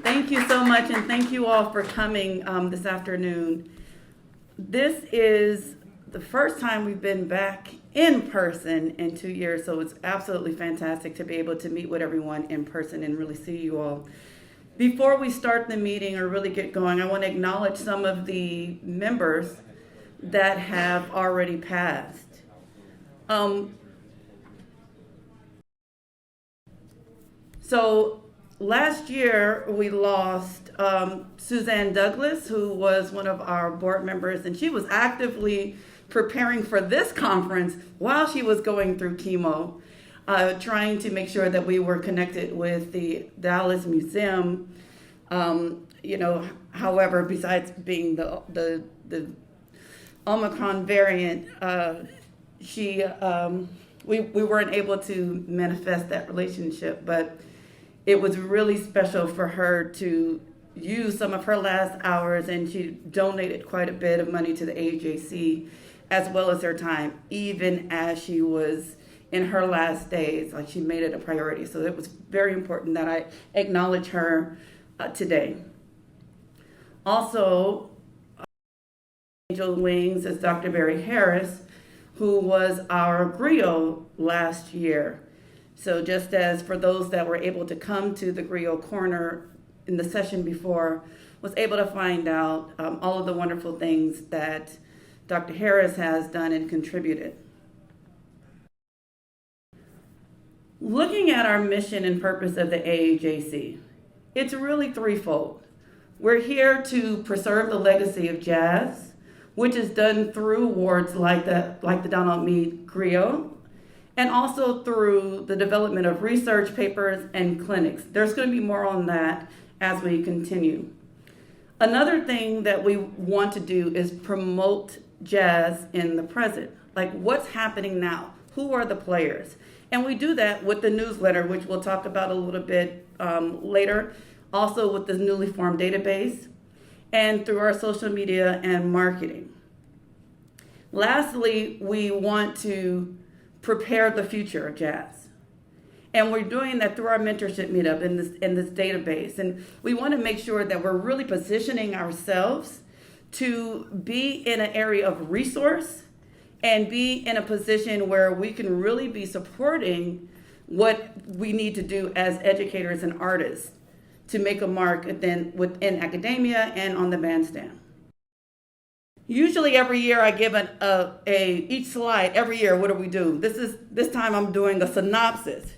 Thank you so much, and thank you all for coming this afternoon. This is the first time we've been back in person in 2 years, so it's absolutely fantastic to be able to meet with everyone in person and really see you all. Before we start the meeting or really get going, I want to acknowledge some of the members that have already passed. So last year we lost Suzanne Douglas, who was one of our board members, and she was actively preparing for this conference while she was going through chemo, trying to make sure that we were connected with the Dallas Museum. However, besides being the Omicron variant, we weren't able to manifest that relationship, but it was really special for her to use some of her last hours, and she donated quite a bit of money to the AJC, as well as her time, even as she was in her last days. Like, she made it a priority. So it was very important that I acknowledge her today. Also, Angel Wings is Dr. Barry Harris, who was our griot last year. So just as for those that were able to come to the griot corner in the session before, was able to find out all of the wonderful things that Dr. Harris has done and contributed. Looking at our mission and purpose of the AAJC, it's really threefold. We're here to preserve the legacy of jazz, which is done through awards like the Donald Meade Griot, and also through the development of research papers and clinics. There's going to be more on that as we continue. Another thing that we want to do is promote jazz in the present. Like, what's happening now? Who are the players? And we do that with the newsletter, which we'll talk about a little bit later, also with the newly formed database, and through our social media and marketing. Lastly, we want to prepare the future of jazz. And we're doing that through our mentorship meetup in this database. And we want to make sure that we're really positioning ourselves to be in an area of resource and be in a position where we can really be supporting what we need to do as educators and artists to make a mark within academia and on the bandstand. Usually every year I give each slide every year. What do we do? This time I'm doing a synopsis.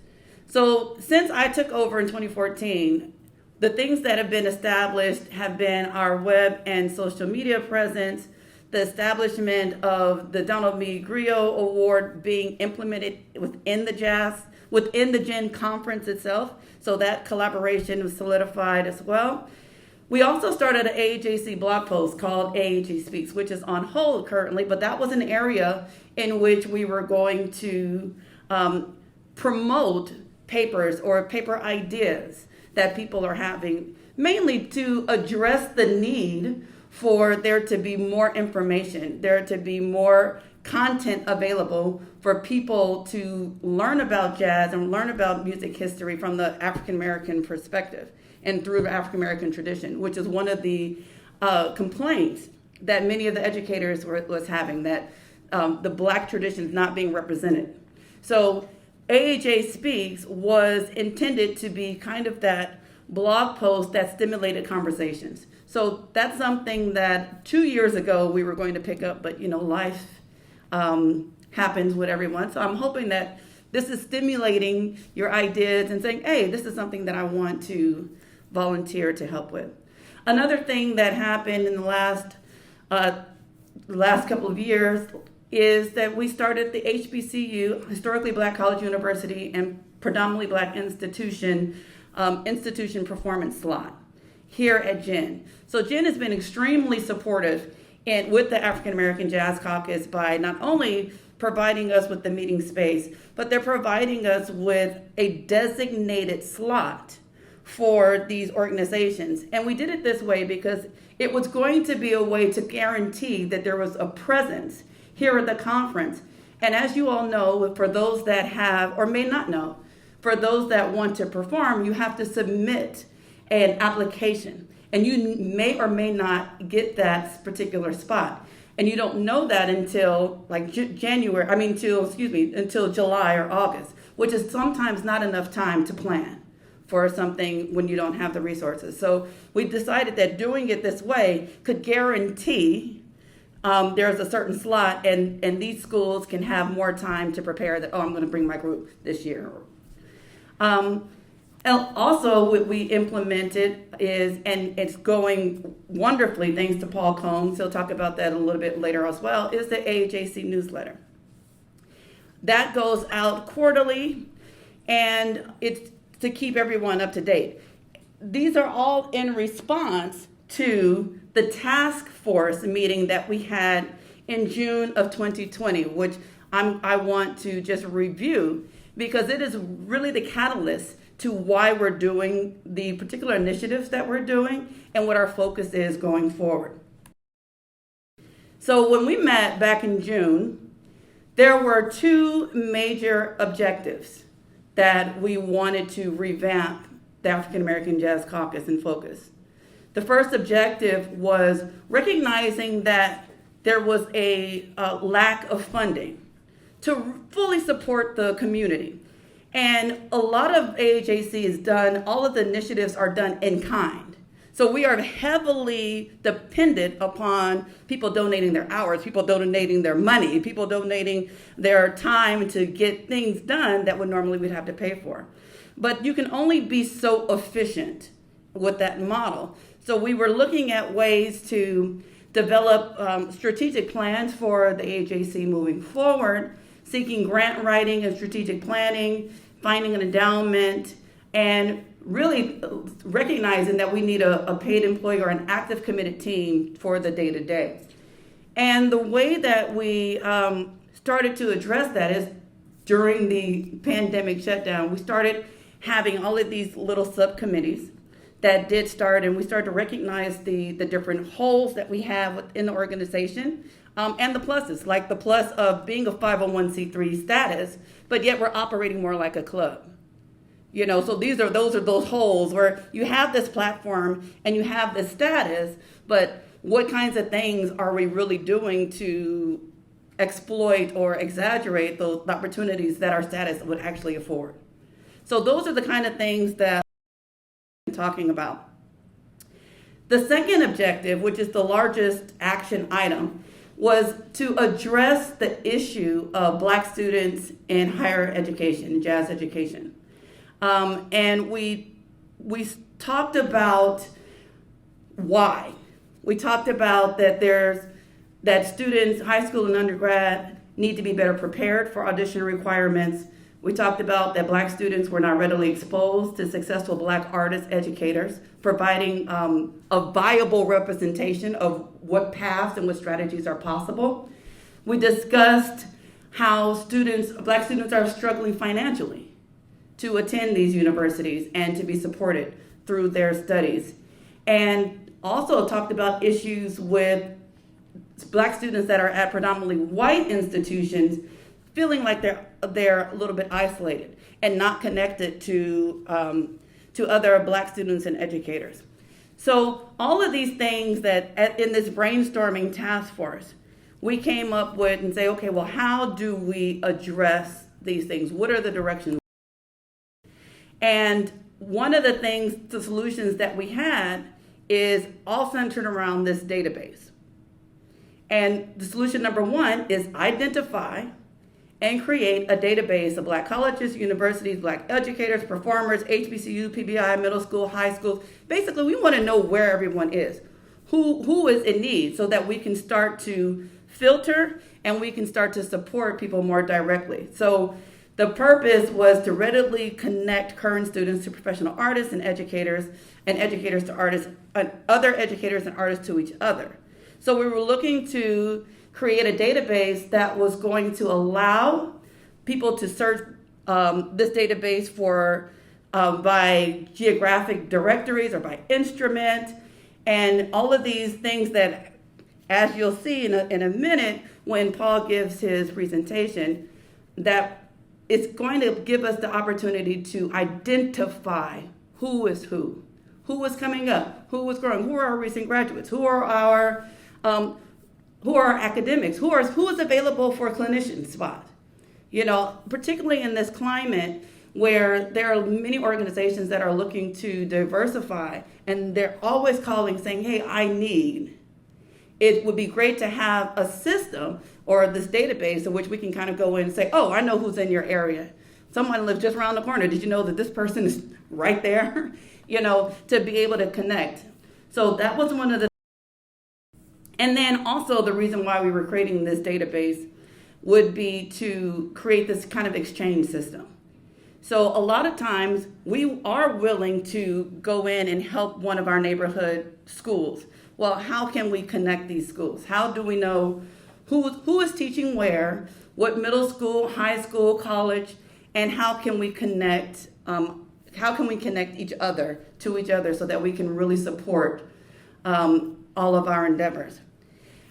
So since I took over in 2014, the things that have been established have been our web and social media presence, the establishment of the Donald Meade Griot Award being implemented within the Jen conference itself. So that collaboration was solidified as well. We also started an AAJC blog post called AAJ Speaks, which is on hold currently, but that was an area in which we were going to promote papers or paper ideas that people are having, mainly to address the need for there to be more information, there to be more content available for people to learn about jazz and learn about music history from the African American perspective and through the African American tradition, which is one of the complaints that many of the educators was having, that the Black tradition is not being represented. So AAJ Speaks was intended to be kind of that blog post that stimulated conversations. So that's something that 2 years ago we were going to pick up, but life happens with everyone. So I'm hoping that this is stimulating your ideas and saying, hey, this is something that I want to volunteer to help with. Another thing that happened in the last couple of years is that we started the HBCU, Historically Black College University, and Predominantly Black Institution performance slot here at Jen. So Jen has been extremely supportive with the African American Jazz Caucus by not only providing us with the meeting space, but they're providing us with a designated slot for these organizations. And we did it this way because it was going to be a way to guarantee that there was a presence here at the conference. And as you all know, for those that have or may not know, for those that want to perform, you have to submit an application. And you may or may not get that particular spot. And you don't know that until until July or August, which is sometimes not enough time to plan for something when you don't have the resources. So we decided that doing it this way could guarantee there's a certain slot, and these schools can have more time to prepare that, I'm going to bring my group this year. And also, what we implemented is, and it's going wonderfully thanks to Paul Combs, he'll talk about that a little bit later as well, is the Aajc Newsletter. That goes out quarterly, and it's to keep everyone up to date. These are all in response to the task force meeting that we had in June of 2020, which I want to just review because it is really the catalyst to why we're doing the particular initiatives that we're doing and what our focus is going forward. So when we met back in June, there were two major objectives that we wanted to revamp the African American Jazz Caucus and focus. The first objective was recognizing that there was a lack of funding to fully support the community. And a lot of AAJC is done, all of the initiatives are done in kind. So we are heavily dependent upon people donating their hours, people donating their money, people donating their time to get things done that would normally we'd have to pay for. But you can only be so efficient with that model. So we were looking at ways to develop strategic plans for the AAJC moving forward, seeking grant writing and strategic planning, finding an endowment, and really recognizing that we need a paid employee or an active committed team for the day-to-day. And the way that we started to address that is during the pandemic shutdown, we started having all of these little subcommittees that did start, and we started to recognize the different holes that we have within the organization, and the pluses, like the plus of being a 501c3 status, but yet we're operating more like a club. You know, so those are those holes where you have this platform and you have this status, but what kinds of things are we really doing to exploit or exaggerate those opportunities that our status would actually afford? So those are the kind of things that I'm talking about. The second objective, which is the largest action item, was to address the issue of Black students in higher education, jazz education. And we talked about why. We talked about that students, high school and undergrad, need to be better prepared for audition requirements. We talked about that Black students were not readily exposed to successful Black artist educators, providing a viable representation of what paths and what strategies are possible. We discussed how Black students are struggling financially to attend these universities and to be supported through their studies. And also talked about issues with Black students that are at predominantly white institutions feeling like they're a little bit isolated and not connected to other Black students and educators. So all of these things that in this brainstorming task force, we came up with and say, okay, well, how do we address these things? What are the directions? And one of the solutions that we had is all centered around this database. And the solution number one is identify and create a database of Black colleges, universities, Black educators, performers, HBCU, PBI, middle school, high schools. Basically, we want to know where everyone is, who is in need, so that we can start to filter and we can start to support people more directly. So the purpose was to readily connect current students to professional artists and educators to artists, and other educators and artists to each other. So we were looking to create a database that was going to allow people to search this database for by geographic directories or by instrument, and all of these things that, as you'll see in a minute when Paul gives his presentation, that it's going to give us the opportunity to identify who is who is coming up, who is growing, who are our recent graduates, who are our academics, who is available for a clinician spot. You know, particularly in this climate where there are many organizations that are looking to diversify, and they're always calling saying, hey, I need. It would be great to have a system or this database in which we can kind of go in and say, oh, I know who's in your area. Someone lives just around the corner. Did you know that this person is right there? You know, to be able to connect. So that was one of the. And then also the reason why we were creating this database would be to create this kind of exchange system. So a lot of times we are willing to go in and help one of our neighborhood schools. Well, how can we connect these schools? How do we know who is teaching where, what middle school, high school, college, and how can we connect each other to each other so that we can really support all of our endeavors?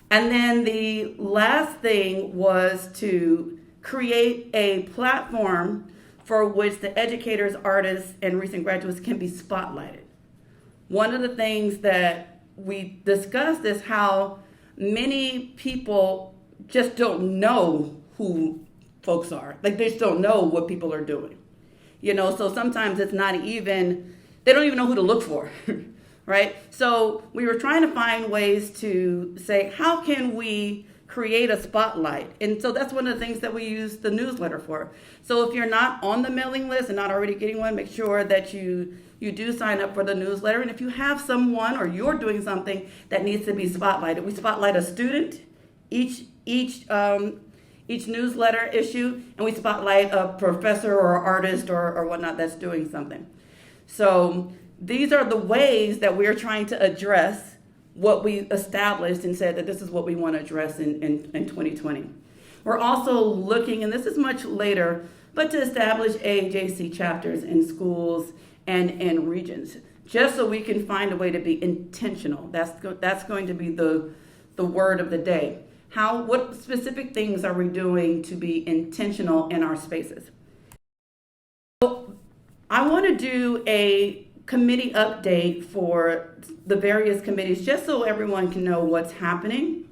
And then the last thing was to create a platform for which the educators, artists, and recent graduates can be spotlighted. One of the things that we discussed is how many people just don't know who folks are. Like, they just don't know what people are doing. You know, so sometimes it's not even, they don't even know who to look for, right? So we were trying to find ways to say, how can we create a spotlight? And so that's one of the things that we use the newsletter for. So if you're not on the mailing list and not already getting one, make sure that you do sign up for the newsletter. And if you have someone or you're doing something that needs to be spotlighted, we spotlight a student each newsletter issue, and we spotlight a professor or artist or whatnot that's doing something. So these are the ways that we're trying to address what we established and said that this is what we want to address in 2020. We're also looking, and this is much later, but to establish AAJC chapters in schools and in regions, just so we can find a way to be intentional. That's going to be the word of the day. What specific things are we doing to be intentional in our spaces? So I want to do a committee update for the various committees, just so everyone can know what's happening.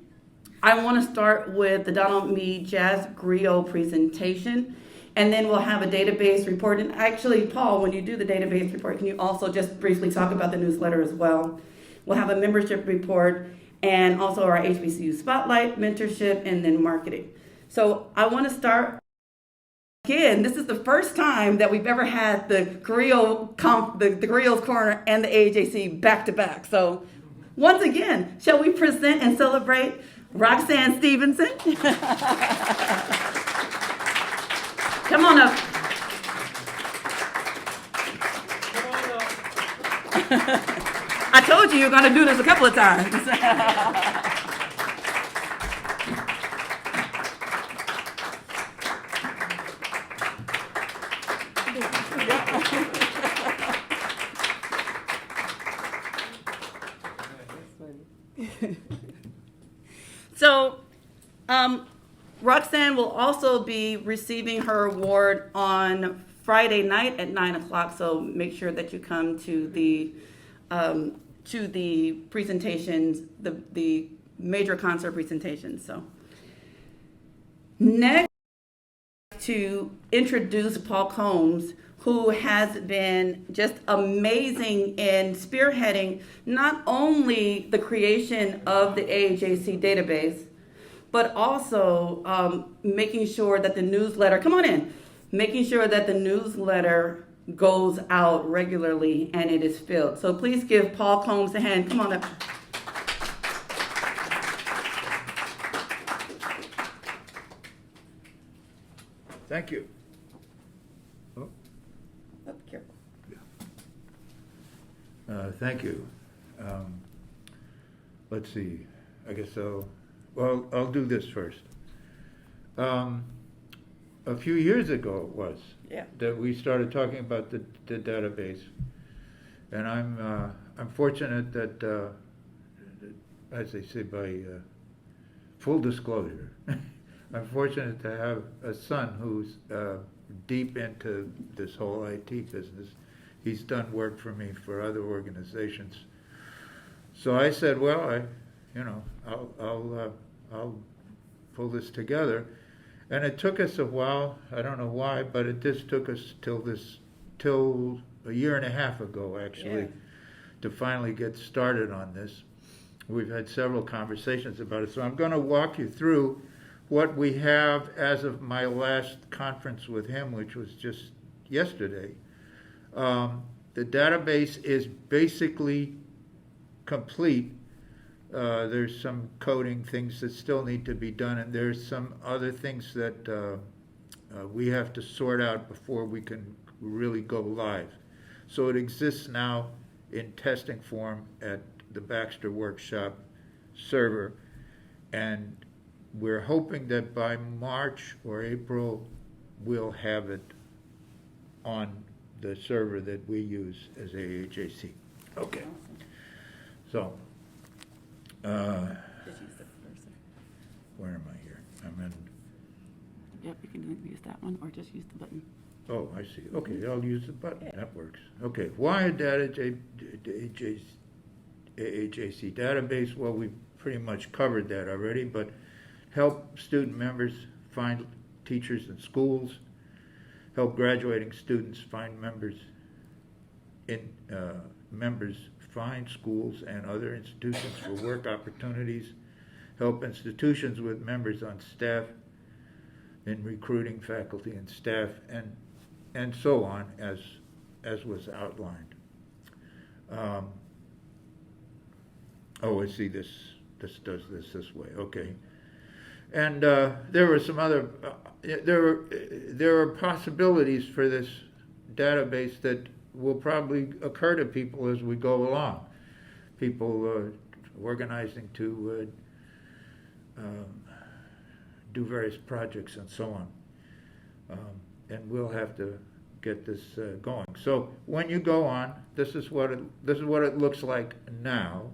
I want to start with the Donald Meade Jazz Griot presentation, and then we'll have a database report. And actually, Paul, when you do the database report, can you also just briefly talk about the newsletter as well? We'll have a membership report and also our HBCU spotlight, mentorship, and then marketing. So I want to start. Again, this is the first time that we've ever had the Griot's Corner and the AAJC back to back. So once again, shall we present and celebrate Roxanne Stevenson? Come on up. I told you you're going to do this a couple of times. So, Roxanne will also be receiving her award on Friday night at 9 o'clock. So make sure that you come to the presentations, the major concert presentations. So next, to introduce Paul Combs, who has been just amazing in spearheading not only the creation of the AAJC database, but also making sure that the newsletter, making sure that the newsletter goes out regularly and it is filled. So please give Paul Combs a hand. Come on up. Thank you. Oh, careful. Thank you. Let's see. I guess I'll do this first. A few years ago it was that we started talking about the database, and I'm fortunate that, as they say, by full disclosure, I'm fortunate to have a son who's deep into this whole IT business. He's done work for me for other organizations. So I said, well, I'll pull this together. And it took us a while. I don't know why, but it just took us till a year and a half ago, actually, to finally get started on this. We've had several conversations about it. So I'm going to walk you through what we have as of my last conference with him, which was just yesterday. The database is basically complete. There's some coding things that still need to be done, and there's some other things that we have to sort out before we can really go live. So it exists now in testing form at the Baxter Workshop server, and we're hoping that by March or April we'll have it on the server that we use as AHAC. Okay. So, Just use the cursor. where am I here? I'm in. Yep, you can use that one or just use the button. Oh, I see. Okay, I'll use the button. That works. Okay, why a AHAC database? Well, we pretty much covered that already, but help student members find teachers in schools, help graduating students find members find schools and other institutions for work opportunities, help institutions with members on staff in recruiting faculty and staff, and so on, as was outlined. I see this does this way. Okay. And there were some other, there are possibilities for this database that will probably occur to people as we go along. People organizing to do various projects and so on. And we'll have to get this going. So when you go on, this is what it looks like now.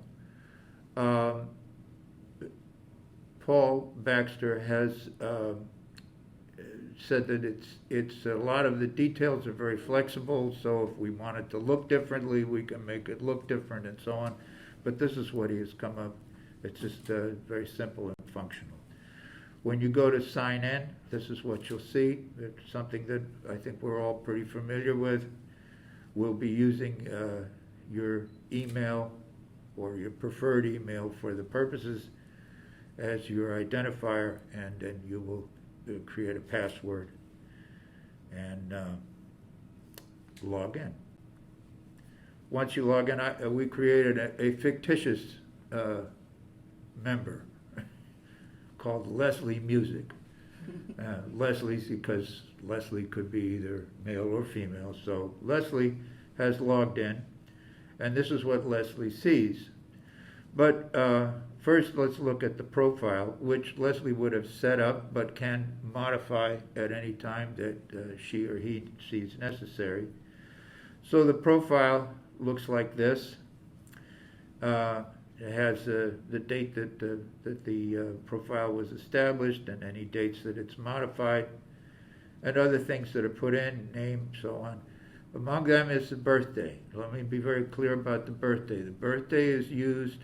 Paul Baxter has said that it's a lot of the details are very flexible, so if we want it to look differently, we can make it look different and so on. But this is what he has come up. It's just very simple and functional. When you go to sign in, this is what you'll see. It's something that I think we're all pretty familiar with. We'll be using your email or your preferred email for the purposes as your identifier, and then you will create a password and log in. Once you log in, we created a fictitious member called Leslie Music. Leslie's because Leslie could be either male or female, so Leslie has logged in, and this is what Leslie sees. But first, let's look at the profile, which Leslie would have set up but can modify at any time that she or he sees necessary. So the profile looks like this. It has the date that the profile was established and any dates that it's modified and other things that are put in, name, so on. Among them is the birthday. Let me be very clear about the birthday. The birthday is used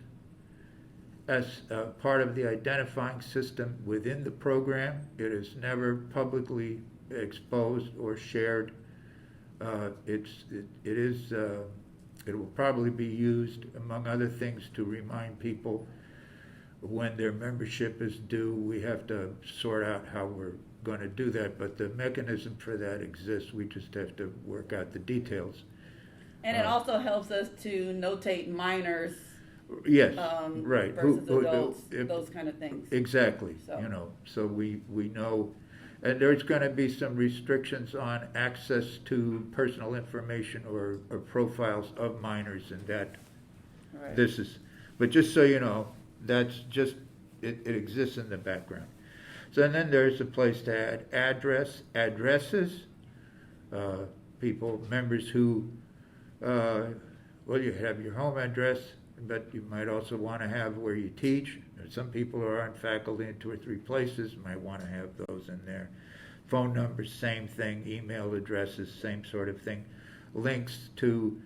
as part of the identifying system within the program. It is never publicly exposed or shared. It will probably be used, among other things, to remind people when their membership is due. We have to sort out how we're going to do that, but the mechanism for that exists. We just have to work out the details. And it also helps us to notate minors. Yes, right. Versus adults, those kind of things. Exactly. So we know, and there's going to be some restrictions on access to personal information or profiles of minors, and that Right. this is. But just so you know, that's just it exists in the background. So and then there's a place to add addresses, members who, you have your home address, but you might also want to have where you teach. Some people are on faculty in 2 or 3 places, might want to have those in there. Phone numbers, same thing. Email addresses, same sort of thing. Links to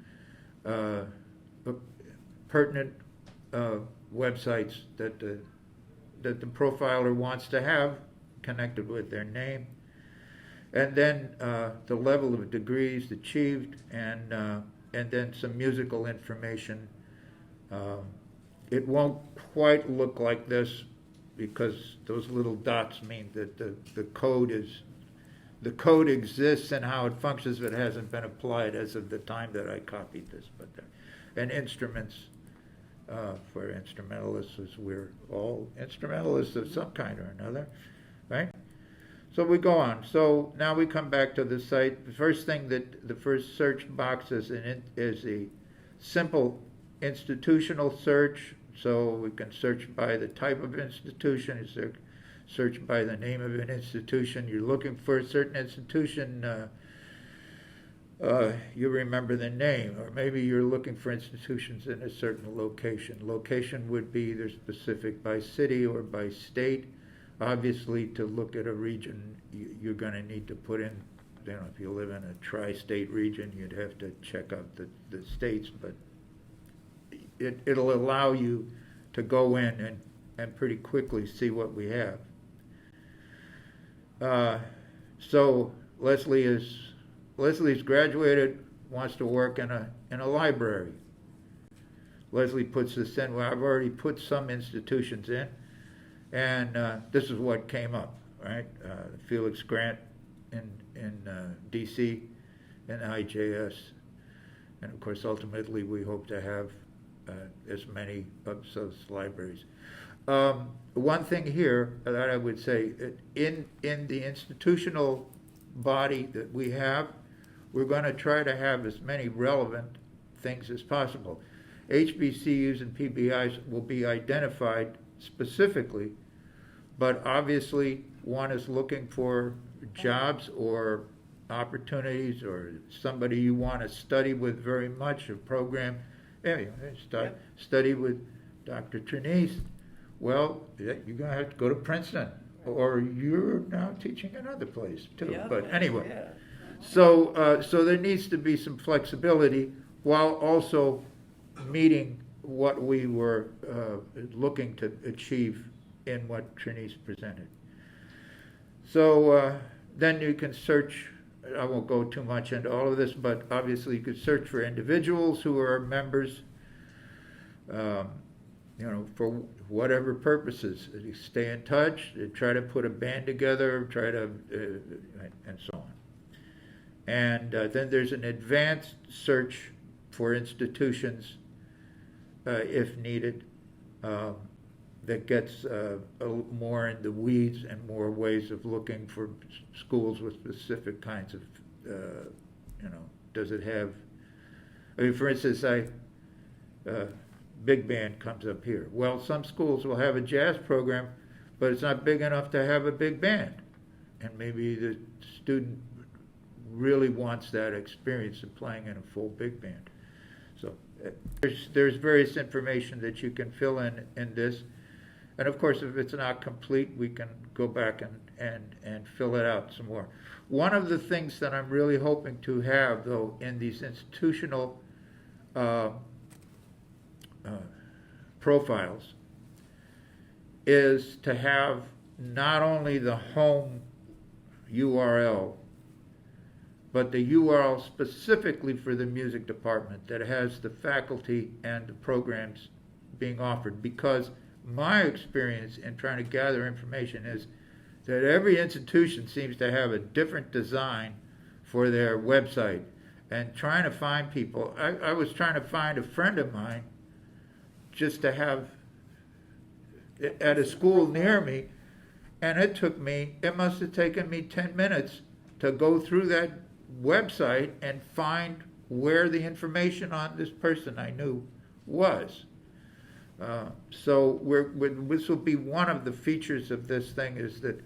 pertinent websites that the profiler wants to have connected with their name. And then the level of degrees achieved, and then some musical information. It won't quite look like this because those little dots mean that the code exists, and how it functions, but hasn't been applied as of the time that I copied this. But and instruments for instrumentalists, as we're all instrumentalists of some kind or another, right? So we go on. So now we come back to the site. The first search box is a simple institutional search. So we can search by the type of institution. Is there search by the name of an institution? You're looking for a certain institution. You remember the name, or maybe you're looking for institutions in a certain location. Location would be either specific by city or by state. Obviously, to look at a region, you're going to need to put in, if you live in a tri-state region, you'd have to check out the states, but it'll allow you to go in and pretty quickly see what we have. So Leslie's graduated, wants to work in a library. Leslie puts this in. Well, I've already put some institutions in. And this is what came up, right? Felix Grant in D.C. and IJS. And, of course, ultimately we hope to have as many of those libraries. One thing here that I would say, in the institutional body that we have, we're going to try to have as many relevant things as possible. HBCUs and PBIs will be identified specifically, but obviously one is looking for jobs or opportunities, or somebody you want to study with very much, a program. Study with Dr. Trinice. Well, you're going to have to go to Princeton, or you're now teaching another place too. Yeah. But anyway, Yeah. so there needs to be some flexibility while also meeting what we were looking to achieve in what Trinice presented. So then you can search. I won't go too much into all of this, but obviously you could search for individuals who are members, for whatever purposes. You stay in touch, try to put a band together, and so on. And then there's an advanced search for institutions, if needed, that gets a little more in the weeds and more ways of looking for schools with specific kinds of, does it have, for instance, big band comes up here. Well, some schools will have a jazz program, but it's not big enough to have a big band. And maybe the student really wants that experience of playing in a full big band. So there's various information that you can fill in this. And of course, if it's not complete, we can go back and fill it out some more. One of the things that I'm really hoping to have, though, in these institutional profiles is to have not only the home URL, but the URL specifically for the music department that has the faculty and the programs being offered. Because my experience in trying to gather information is that every institution seems to have a different design for their website. And trying to find people, I was trying to find a friend of mine just to have at a school near me, and it must have taken me 10 minutes to go through that website and find where the information on this person I knew was. So this will be one of the features of this thing, is that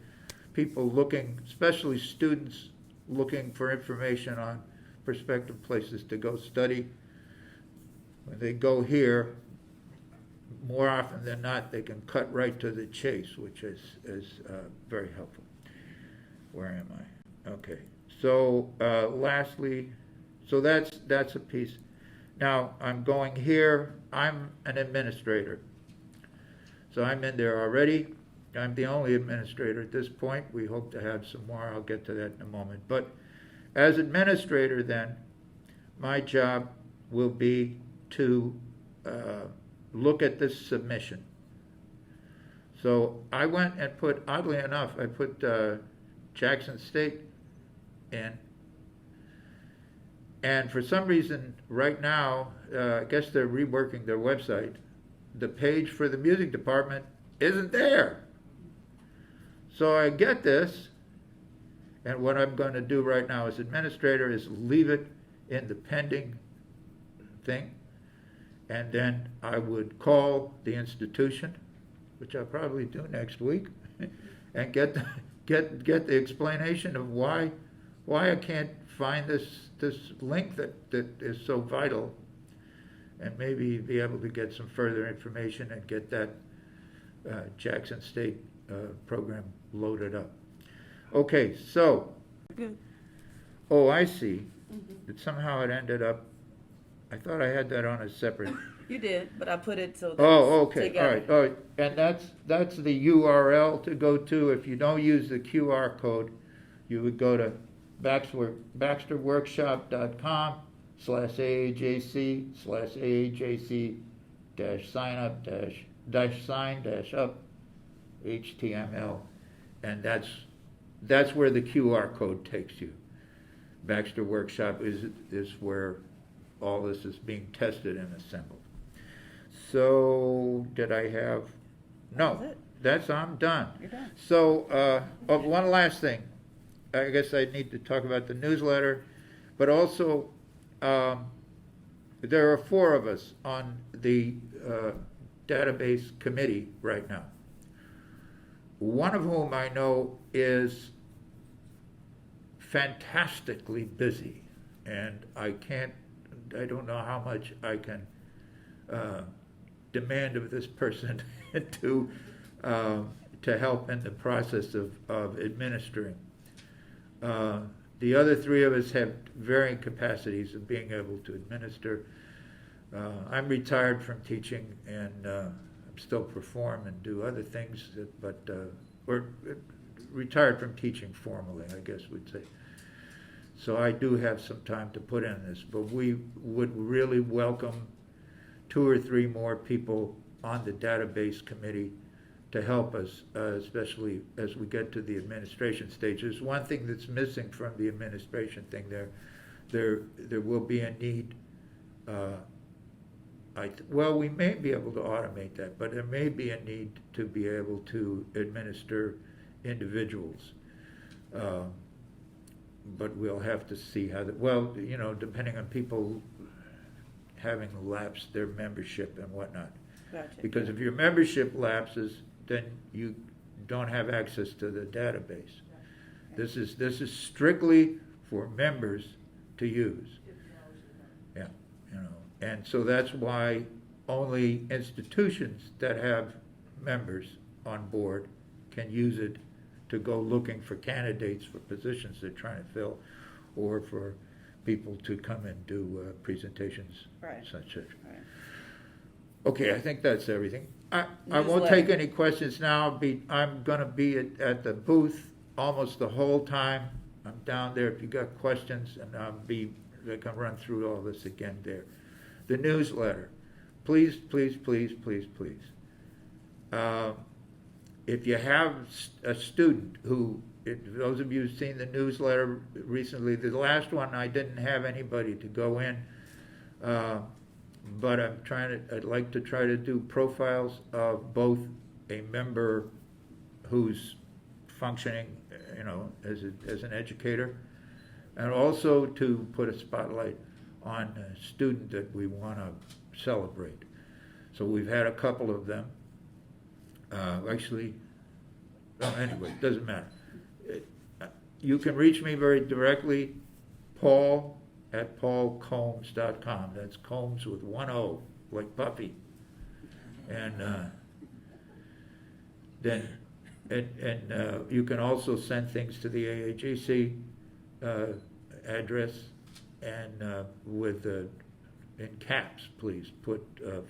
people looking, especially students looking for information on prospective places to go study, when they go here, more often than not, they can cut right to the chase, which is very helpful. Where am I? Okay. So lastly, so that's a piece. Now I'm going here. I'm an administrator. So I'm in there already. I'm the only administrator at this point. We hope to have some more. I'll get to that in a moment. But as administrator then, my job will be to look at this submission. So I went and put, oddly enough, I put Jackson State in. And for some reason, right now, I guess they're reworking their website. The page for the music department isn't there. So I get this, and what I'm going to do right now as administrator is leave it in the pending thing, and then I would call the institution, which I'll probably do next week, and get the explanation of why I can't find this link that is so vital, and maybe be able to get some further information and get that Jackson State program loaded up. Okay, so, Good. oh, I see. That somehow it ended up, I thought I had that on a separate. You did, but I put it so that Oh, it's okay, together. all right. And that's the URL to go to. If you don't use the QR code, you would go to baxterworkshop.com/AAJC/AAJC-sign-up HTML, and that's where the QR code takes you. Baxter Workshop is where all this is being tested and assembled. So did I have? No, I'm done. You're done. So one last thing. I guess I need to talk about the newsletter, but also there are 4 of us on the database committee right now. One of whom I know is fantastically busy, and I don't know how much I can demand of this person to help in the process of administering. The other 3 of us have varying capacities of being able to administer. I'm retired from teaching, and I'm still perform and do other things, or retired from teaching formally, I guess we'd say. So I do have some time to put in this, but we would really welcome 2 or 3 more people on the database committee to help us, especially as we get to the administration stage. There's one thing that's missing from the administration thing there will be a need. Well, we may be able to automate that, but there may be a need to be able to administer individuals. But we'll have to see how depending on people having lapsed their membership and whatnot. Gotcha. Because if your membership lapses, then you don't have access to the database. This is strictly for members to use. Yeah, and so that's why only institutions that have members on board can use it to go looking for candidates for positions they're trying to fill, or for people to come and do presentations, Right. such. Right. Okay, I think that's everything. I won't Newsletter. take any questions now. I'm going to be at the booth almost the whole time. I'm down there if you got questions, and I can run through all this again there. The newsletter, please, please, please, please, please. If you have a student who, those of you who've seen the newsletter recently, the last one I didn't have anybody to go in, but I'd like to try to do profiles of both a member who's functioning, as an educator, and also to put a spotlight on a student that we want to celebrate. So we've had a couple of them. Anyway, it doesn't matter. You can reach me very directly, paul@paulcombs.com. That's Combs with 1 O, like puppy. And then And you can also send things to the AAGC address, and with in caps, please put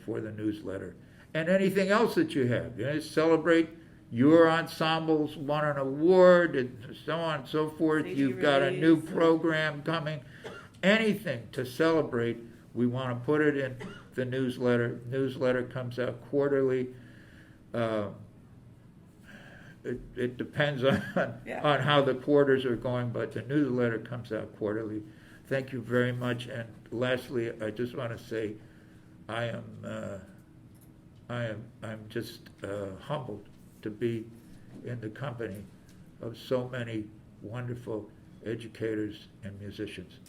for the newsletter. And anything else that you have. You know, celebrate your ensembles won an award, and so on and so forth. You've got a new program coming. Anything to celebrate, we want to put it in the newsletter. Newsletter comes out quarterly. It depends on how the quarters are going, but the newsletter comes out quarterly. Thank you very much. And lastly, I just want to say, I'm just humbled to be in the company of so many wonderful educators and musicians.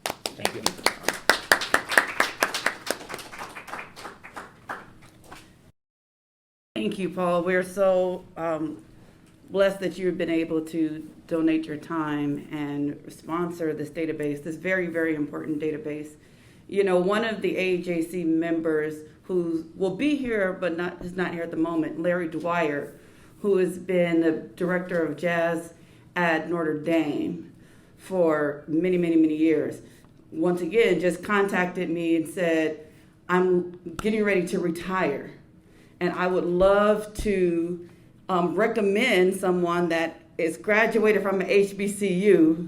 Thank you. Thank you, Paul. We're so blessed that you've been able to donate your time and sponsor this database, this very, very important database. You know, one of the AAJC members who will be here but is not here at the moment, Larry Dwyer, who has been the director of jazz at Notre Dame for many, many, many years, once again just contacted me and said, I'm getting ready to retire, and I would love to recommend someone that is graduated from an HBCU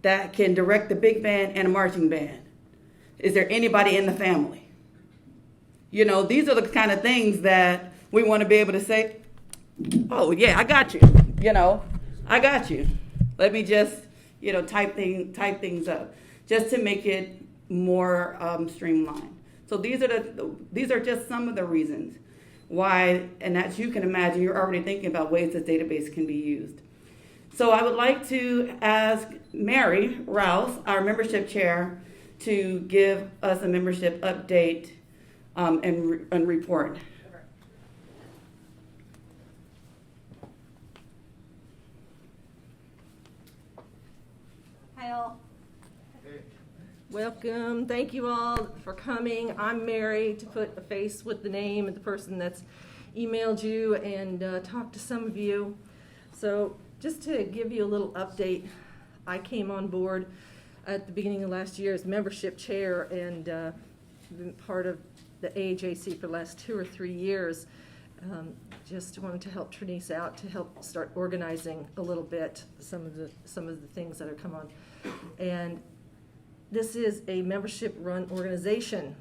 that can direct the big band and a marching band. Is there anybody in the family? You know, these are the kind of things that we want to be able to say, oh, yeah, I got you. You know, I got you. Let me just, you know, type things up just to make it more streamlined. So these are just some of the reasons why, and as you can imagine, you're already thinking about ways this database can be used. So I would like to ask Mary Rouse, our membership chair, to give us a membership update and report. Hi all. Welcome. Thank you all for coming. I'm Mary, to put a face with the name of the person that's emailed you and talked to some of you. So just to give you a little update, I came on board at the beginning of last year as membership chair and been part of the AAJC for the last 2 or 3 years. Just wanted to help Trinice out to help start organizing a little bit some of the things that are come on. And this is a membership-run organization,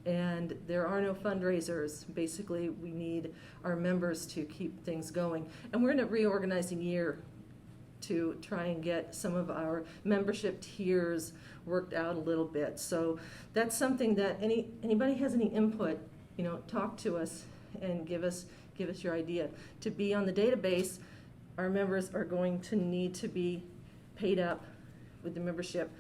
and there are no fundraisers. Basically, we need our members to keep things going. And we're in a reorganizing year to try and get some of our membership tiers worked out a little bit. So that's something that anybody has any input, you know, talk to us and give us your idea. To be on the database, our members are going to need to be paid up with the membership.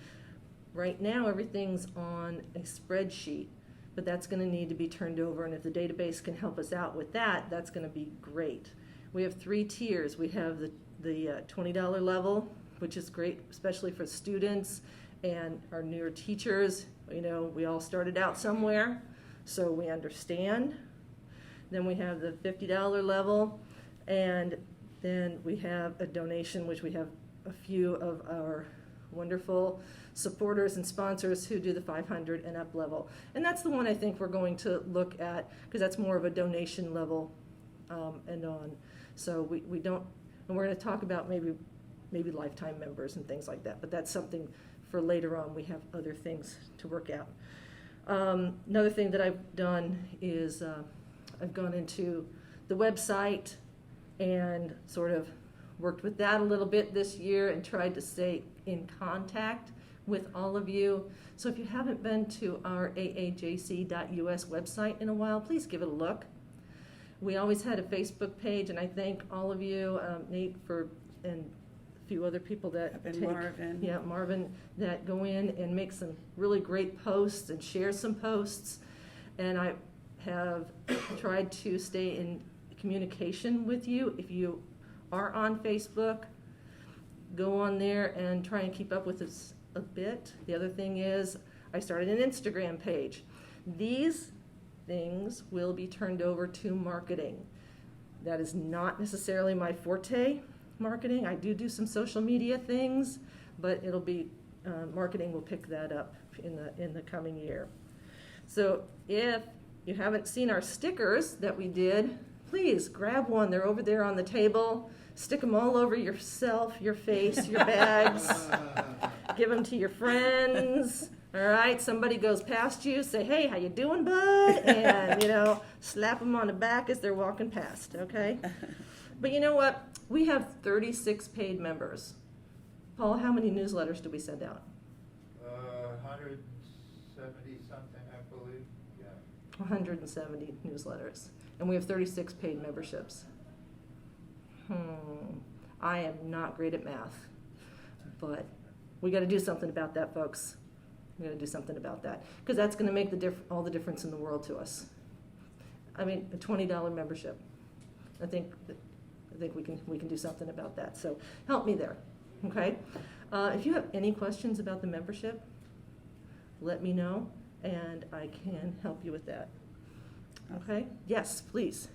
Right now, everything's on a spreadsheet, but that's going to need to be turned over, and if the database can help us out with that, that's going to be great. We have 3 tiers. We have the $20 level, which is great, especially for students and our newer teachers. You know, we all started out somewhere, so we understand. Then we have the $50 level, and then we have a donation, which we have a few of our wonderful supporters and sponsors who do the 500 and up level. And that's the one I think we're going to look at, because that's more of a donation level and on. So we don't, and we're going to talk about maybe lifetime members and things like that, but that's something for later on. We have other things to work out. Another thing that I've done is I've gone into the website and sort of worked with that a little bit this year and tried to stay in contact with all of you. So if you haven't been to our aajc.us website in a while, please give it a look. We always had a Facebook page, and I thank all of you, Nate and a few other people that Marvin, that go in and make some really great posts and share some posts. And I have tried to stay in communication with you. If you are on Facebook, go on there and try and keep up with us a bit. The other thing is I started an Instagram page. These things will be turned over to marketing. That is not necessarily my forte, marketing. I do some social media things, but it'll be, marketing will pick that up in the coming year. So if you haven't seen our stickers that we did, please grab one. They're over there on the table. Stick them all over yourself, your face, your bags. Give them to your friends. All right, somebody goes past you, say, hey, how you doing, bud? And, slap them on the back as they're walking past, okay? But you know what? We have 36 paid members. Paul, how many newsletters do we send out? 170 something, I believe. Yeah. 170 newsletters. And we have 36 paid memberships. I am not great at math, but we got to do something about that, folks. We got to do something about that, because that's going to make all the difference in the world to us. I mean, a $20 membership. I think we can do something about that. So help me there, okay? If you have any questions about the membership, let me know, and I can help you with that. Okay? Yes, please.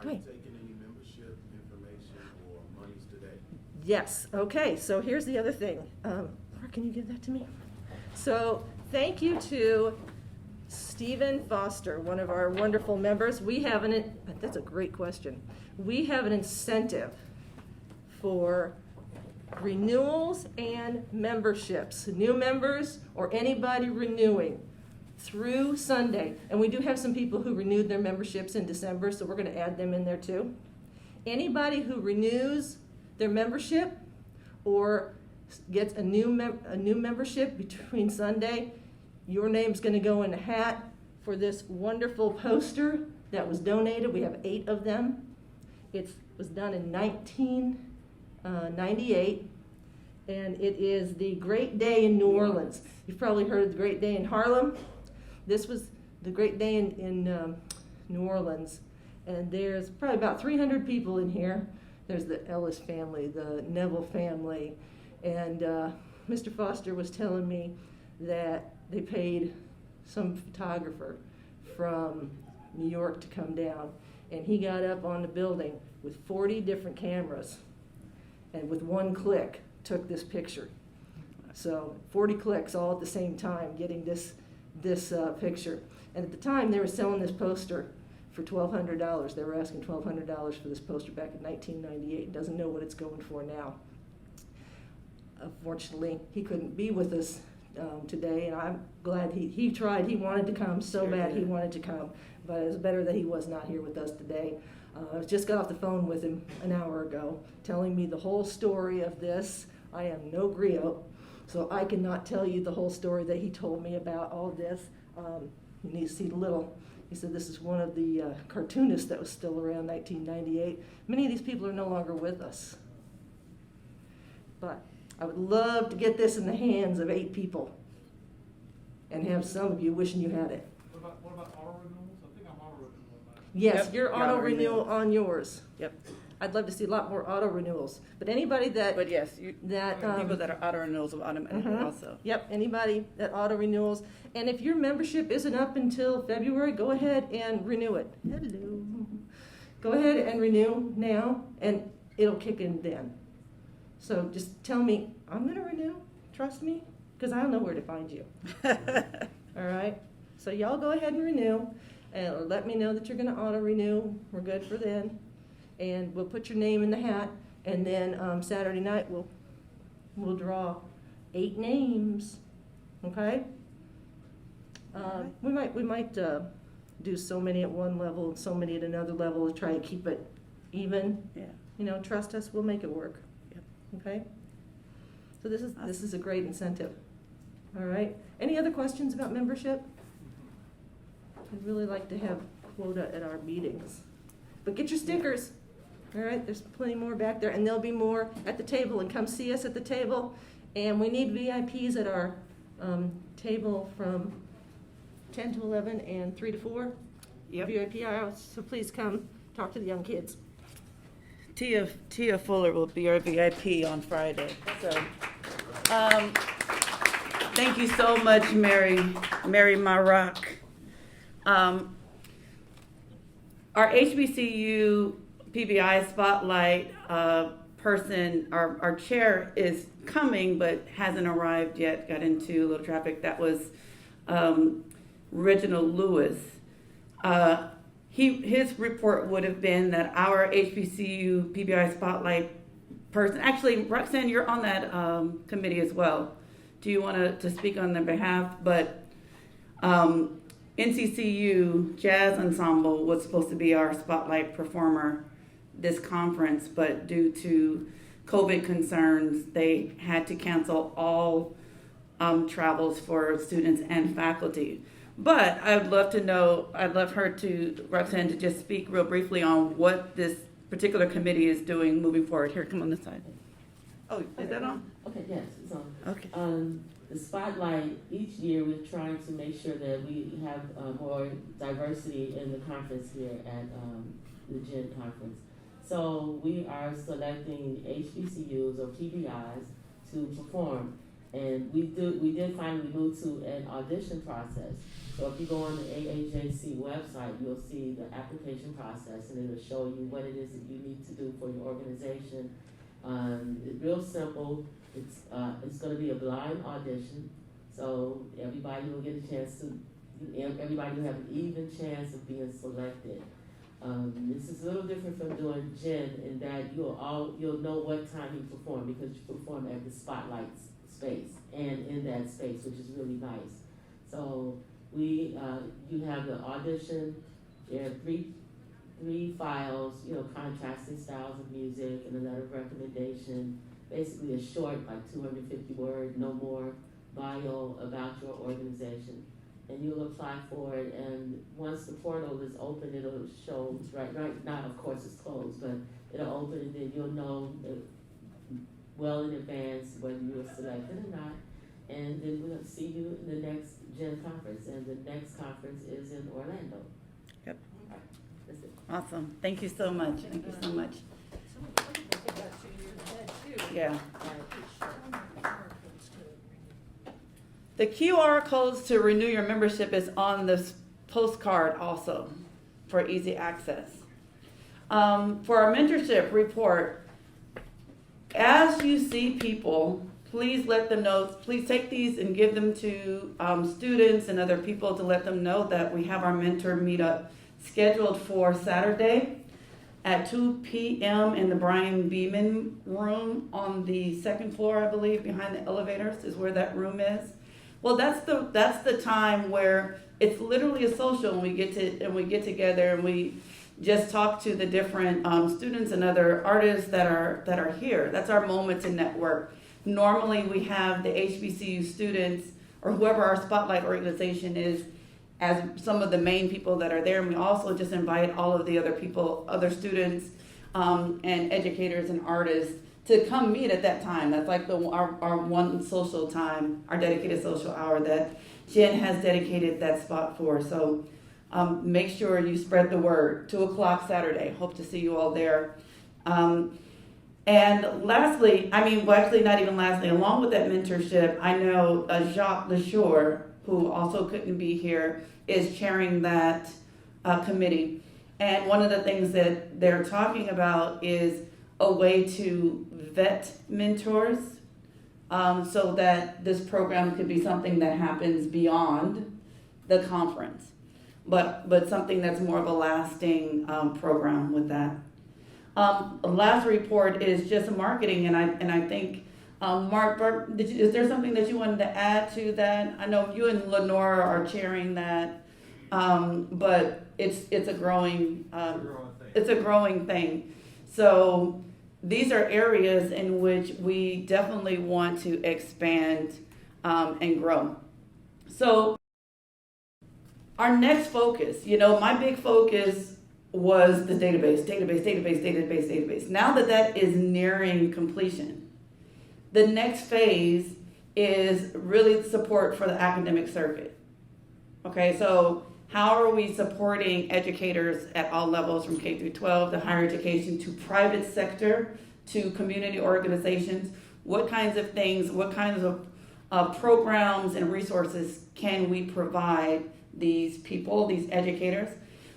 Are you taking any membership information or monies today? Yes. Okay. So here's the other thing. Laura, can you give that to me? So thank you to Stephen Foster, one of our wonderful members. That's a great question. We have an incentive for renewals and memberships, new members or anybody renewing through Sunday. And we do have some people who renewed their memberships in December, so we're going to add them in there too. Anybody who renews their membership or gets a new membership between Sunday, your name's going to go in a hat for this wonderful poster that was donated. We have 8 of them. It was done in 1998, and it is the Great Day in New Orleans. You've probably heard of the Great Day in Harlem. This was the Great Day in New Orleans, and there's probably about 300 people in here. There's the Ellis family, the Neville family, and Mr. Foster was telling me that they paid some photographer from New York to come down, and he got up on the building with 40 different cameras, and with one click took this picture. So 40 clicks all at the same time getting this picture. And at the time they were selling this poster for $1,200. They were asking $1,200 for this poster back in 1998. Doesn't know what it's going for now. Unfortunately, he couldn't be with us today, and I'm glad he tried. He wanted to come so bad. He wanted to come, but it was better that he was not here with us today. I just got off the phone with him an hour ago, telling me the whole story of this. I am no griot, so I cannot tell you the whole story that he told me about all this. You need to see the little. He said this is one of the cartoonists that was still around 1998. Many of these people are no longer with us. But I would love to get this in the hands of 8 people and have some of you wishing you had it. What about auto renewals? I think I'm auto renewal. Yes, Yep, your auto auto renewal renewal. on yours. Yep. I'd love to see a lot more auto renewals. But anybody that But yes, people that are auto renewals will automatically also. Yep, anybody that auto renewals. And if your membership isn't up until February, go ahead and renew it. Hello. Go ahead and renew now, and it'll kick in then. So just tell me, I'm going to renew. Trust me, because I'll know where to find you. All right? So y'all go ahead and renew, and let me know that you're going to auto renew. We're good for then. And we'll put your name in the hat, and then Saturday night we'll draw 8 names. Okay? We might do so many at one level and so many at another level to try to keep it even. Yeah. Trust us, we'll make it work. Yep. Okay? So this is a great incentive. All right? Any other questions about membership? I'd really like to have quota at our meetings. But get your stickers. All right, there's plenty more back there, and there'll be more at the table, and come see us at the table. And we need VIPs at our table from 10 to 11 and 3 to 4. Yep. VIP hours, so please come talk to the young kids. Tia Fuller will be our VIP on Friday. So, thank you so much, Mary my rock. Our HBCU PBI Spotlight person, our chair is coming but hasn't arrived yet, got into a little traffic. That was Reginald Lewis. His report would have been that our HBCU PBI Spotlight person, actually, Roxanne, you're on that committee as well. Do you want to speak on their behalf? But NCCU Jazz Ensemble was supposed to be our spotlight performer this conference, but due to COVID concerns, they had to cancel all travels for students and faculty. But I'd love Roxanne, to just speak real briefly on what this particular committee is doing moving forward. Here, come on this side. Oh, is that on? Okay, yes, it's on. Okay. The spotlight, each year we're trying to make sure that we have more diversity in the conference here at the Jen conference. So we are selecting HBCUs or PBIs to perform. And we did finally move to an audition process. So if you go on the AAJC website, you'll see the application process, and it'll show you what it is that you need to do for your organization. It's real simple. It's going to be a blind audition, so everybody will get a chance to. Everybody will have an even chance of being selected. This is a little different from doing Jen in that you'll know what time you perform because you perform at the spotlight space and in that space, which is really nice. So you have the audition. There are three files, contrasting styles of music and a letter of recommendation. Basically a short, like 250 word, no more, bio about your organization. And you'll apply for it, and once the portal is open, it'll show, right now, of course, it's closed, but it'll open, and then you'll know well in advance whether you were selected or not. And then we'll see you in the next Gen conference, and the next conference is in Orlando. Yep. All right, that's it. Awesome. Thank you so much. Thank you so much. Yeah. The QR codes to renew your membership is on this postcard also for easy access. For our mentorship report, as you see people, please let them know, please take these and give them to students and other people to let them know that we have our mentor meetup scheduled for Saturday at 2 p.m. in the Brian Beeman room on the second floor, I believe, behind the elevators is where that room is. Well, that's the time where it's literally a social, and we get together and we just talk to the different students and other artists that are here. That's our moment to network. Normally, we have the HBCU students or whoever our spotlight organization is as some of the main people that are there, and we also just invite all of the other people, other students, and educators and artists to come meet at that time. That's like our one social time, our dedicated social hour that Jen has dedicated that spot for. So make sure you spread the word. 2 o'clock Saturday. Hope to see you all there. And lastly, not even lastly, along with that mentorship, I know Jacques Leshore, who also couldn't be here, is chairing that committee. And one of the things that they're talking about is a way to vet mentors so that this program could be something that happens beyond the conference, but something that's more of a lasting program with that. Last report is just marketing, and I think Mark, is there something that you wanted to add to that? I know you and Lenora are chairing that, but it's a growing thing. So these are areas in which we definitely want to expand and grow. So our next focus, my big focus was the database. Now that is nearing completion, the next phase is really support for the academic circuit. Okay, so how are we supporting educators at all levels from K through 12 to higher education to private sector to community organizations? What kinds of things, what kinds of programs and resources can we provide these people, these educators?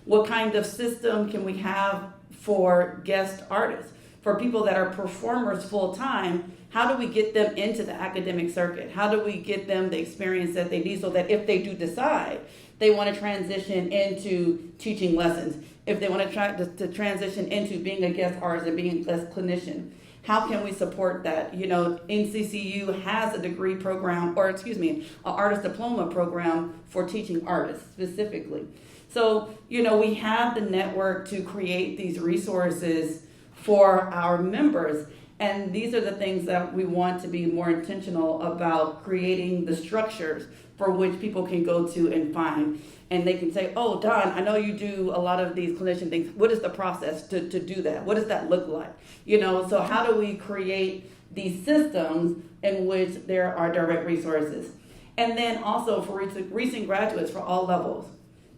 What kind of system can we have for guest artists, for people that are performers full time. How do we get them into the academic circuit? How do we get them the experience that they need so that if they do decide they want to transition into teaching lessons, if they want to try to transition into being a guest artist and being a clinician, how can we support that? You know, NCCU has a degree program, or excuse me, an artist diploma program for teaching artists specifically. So, you know, we have the network to create these resources for our members. And these are the things that we want to be more intentional about, creating the structures for which people can go to and find. And they can say, oh, Don, I know you do a lot of these clinician things. What is the process to do that? What does that look like? You know, so how do we create these systems in which there are direct resources? And then also for recent graduates for all levels,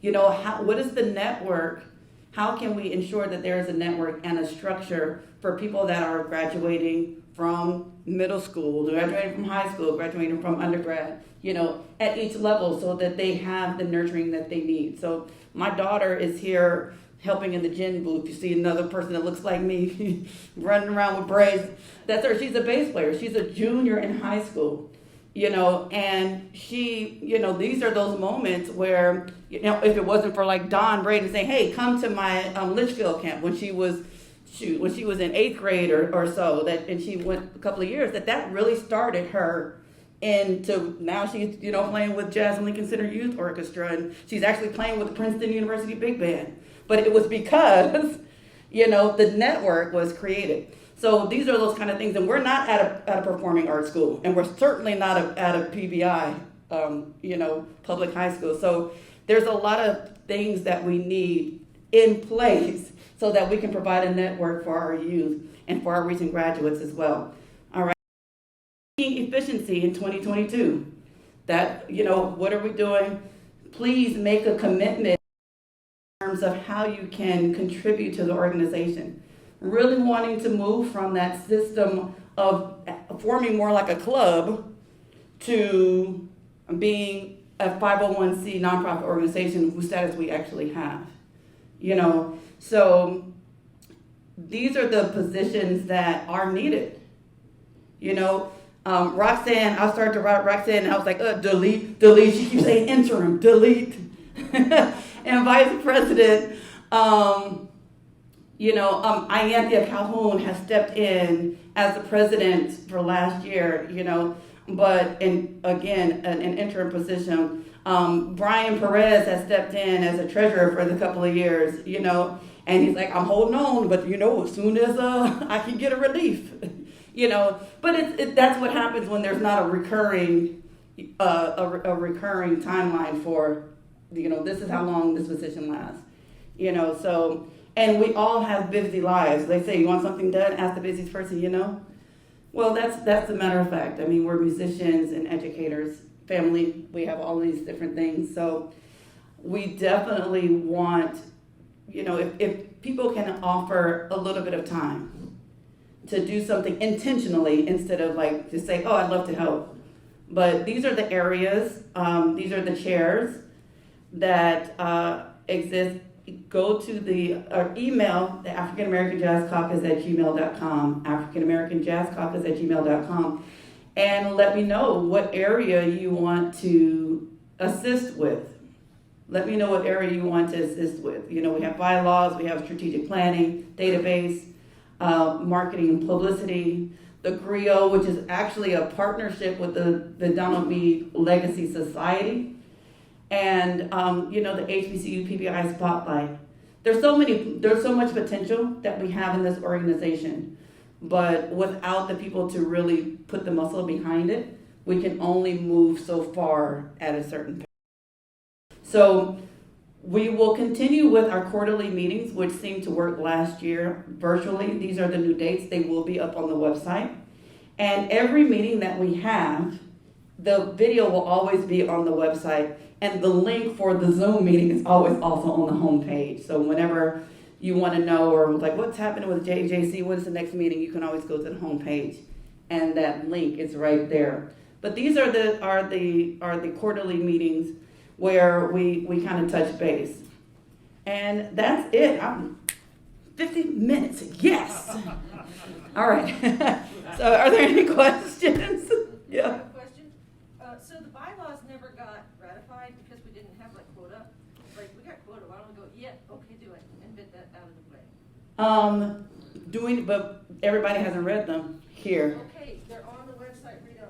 you know, what is the network? How can we ensure that there is a network and a structure for people that are graduating from middle school, graduating from high school, graduating from undergrad, you know, at each level, so that they have the nurturing that they need. So my daughter is here helping in the gin booth. You see another person that looks like me running around with braids. That's her. She's a bass player. She's a junior in high school. You know, and she, you know, these are those moments where, you know, if it wasn't for like Don Braden saying, hey, come to my Litchfield camp when she was in 8th grade or so, that, and she went a couple of years, that really started her into, now she's, you know, playing with Jazz and Lincoln Center Youth Orchestra, and she's actually playing with the Princeton University Big Band. But it was because, you know, the network was created. So these are those kind of things, and we're not at a performing arts school, and we're certainly not at a PBI, you know, public high school. So there's a lot of things that we need in place so that we can provide a network for our youth and for our recent graduates as well. All right. Efficiency in 2022. That, you know, what are we doing? Please make a commitment in terms of how you can contribute to the organization. Really wanting to move from that system of forming more like a club to being a 501c nonprofit organization whose status we actually have. You know, so these are the positions that are needed. You know, Roxanne, I started to write Roxanne and I was like, delete. She keeps saying interim, delete. And Vice President, you know, Ianthea Calhoun has stepped in as the president for last year, you know, but again, an interim position. Brian Perez has stepped in as a treasurer for the couple of years, you know, and he's like, I'm holding on, but you know, as soon as I can get a relief, you know, but that's what happens when there's not a recurring timeline for, you know, this is how long this position lasts, you know, so. And we all have busy lives. They say, you want something done? Ask the busiest person you know. Well, that's a matter of fact. I mean, we're musicians and educators, family. We have all these different things. So we definitely want, you know, if people can offer a little bit of time to do something intentionally instead of like just say, oh, I'd love to help. But these are the areas, these are the chairs that exist. Go to our email, the African American Jazz Caucus at gmail.com, African American Jazz Caucus at gmail.com, and let me know what area you want to assist with. Let me know what area you want to assist with. You know, we have bylaws, we have strategic planning, database, marketing and publicity, the GRIO, which is actually a partnership with the Donald Meade Legacy Society, and you know, the HBCU PBI Spotlight. There's so much potential that we have in this organization, but without the people to really put the muscle behind it, we can only move so far at a certain pace. So we will continue with our quarterly meetings, which seemed to work last year virtually. These are the new dates. They will be up on the website. And every meeting that we have, the video will always be on the website. And the link for the Zoom meeting is always also on the home page. So whenever you want to know, or like what's happening with JJC, when's the next meeting, you can always go to the home page, and that link is right there. But these are the quarterly meetings where we kind of touch base, and that's it. I'm 50 minutes, yes. All right. So are there any questions? I Yeah. have a question. So the bylaws never got ratified because we didn't have like quota? Like, we got quota, why don't we go, yeah, okay, do it, and get that out of the way? But everybody hasn't read them here. Okay, they're on the website, read them.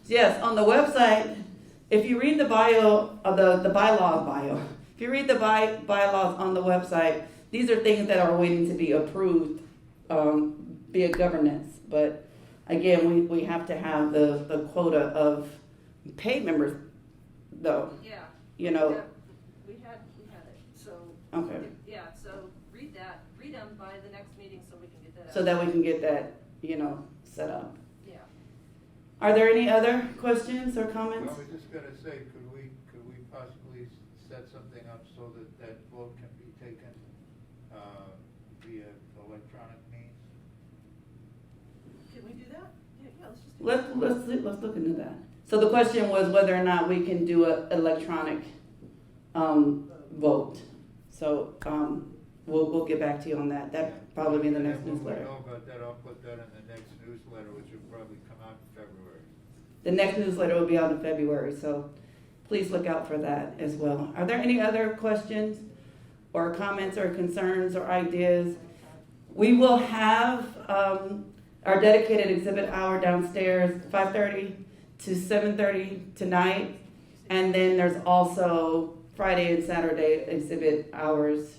Yes, on the website, if you read the bio, the bylaws bio, if you read the bylaws on the website, these are things that are waiting to be approved via governance. But again, we have to have the quota of paid members, though. Yeah. You know. Yeah, we had it, so. Okay. Yeah, so read them by the next meeting so we can get that out. So that we can get that, set up. Yeah. Are there any other questions or comments? I was just gonna say, could we possibly set something up so that vote can be taken via electronic means? Can we do that? Yeah, let's just do that. Let's look into that. So the question was whether or not we can do an electronic vote. So we'll get back to you on that. That probably be in the next When we newsletter. know about that, I'll put that in the next newsletter, which will probably come out in February. The next newsletter will be out in February, so please look out for that as well. Are there any other questions or comments or concerns or ideas? We will have our dedicated exhibit hour downstairs, 5:30 to 7:30 tonight. And then there's also Friday and Saturday exhibit hours.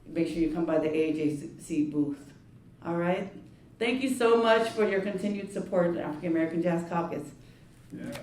Make sure you come by the AAJC booth. All right? Thank you so much for your continued support of the African American Jazz Caucus. Yeah.